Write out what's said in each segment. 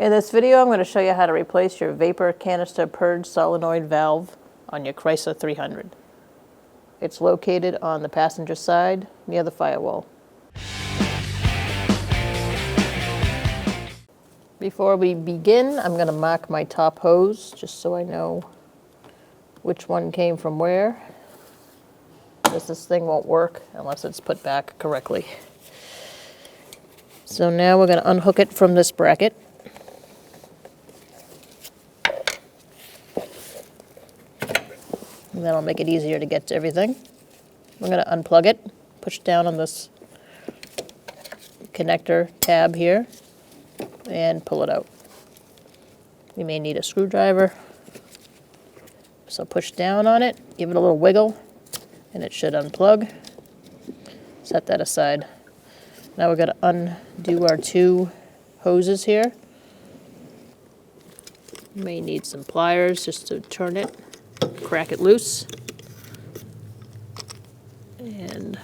In this video, I'm going to show you how to replace your vapor canister purge solenoid valve on your Chrysler 300. It's located on the passenger side near the firewall. Before we begin, I'm going to mark my top hose just so I know which one came from where, because this thing won't work unless it's put back correctly. So now we're going to unhook it from this bracket. And that'll make it easier to get to everything. We're going to unplug it, push down on this connector tab here, and pull it out. You may need a screwdriver. So push down on it, give it a little wiggle, and it should unplug. Set that aside. Now we're going to undo our two hoses here. You may need some pliers just to turn it, crack it loose, and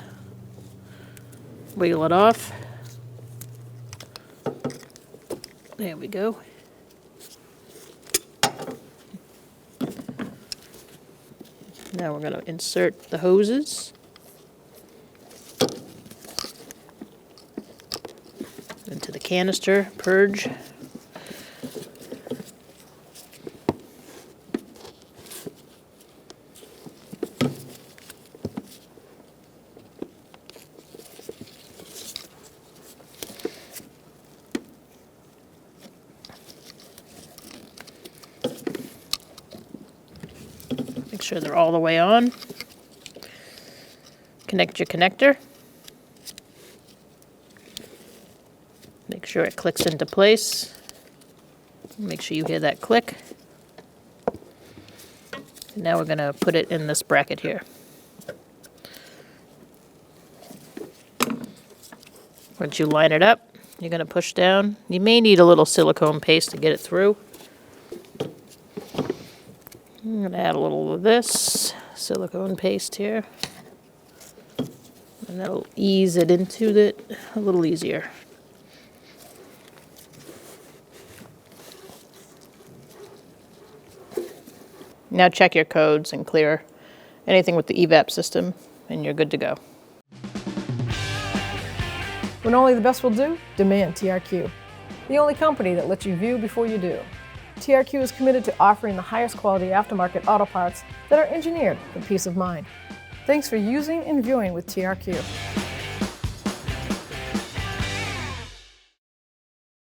wiggle it off. There we go. Now we're going to insert the hoses into the canister purge. Make sure they're all the way on. Connect your connector. Make sure it clicks into place. Make sure you hear that click. And now we're going to put it in this bracket here. Once you line it up, you're going to push down. You may need a little silicone paste to get it through. I'm going to add a little of this silicone paste here, and that'll ease it into it a little easier. Now check your codes and clear anything with the EVAP system, and you're good to go. When only the best will do, demand TRQ, the only company that lets you view before you do. TRQ is committed to offering the highest quality aftermarket auto parts that are engineered for peace of mind. Thanks for using and viewing with TRQ.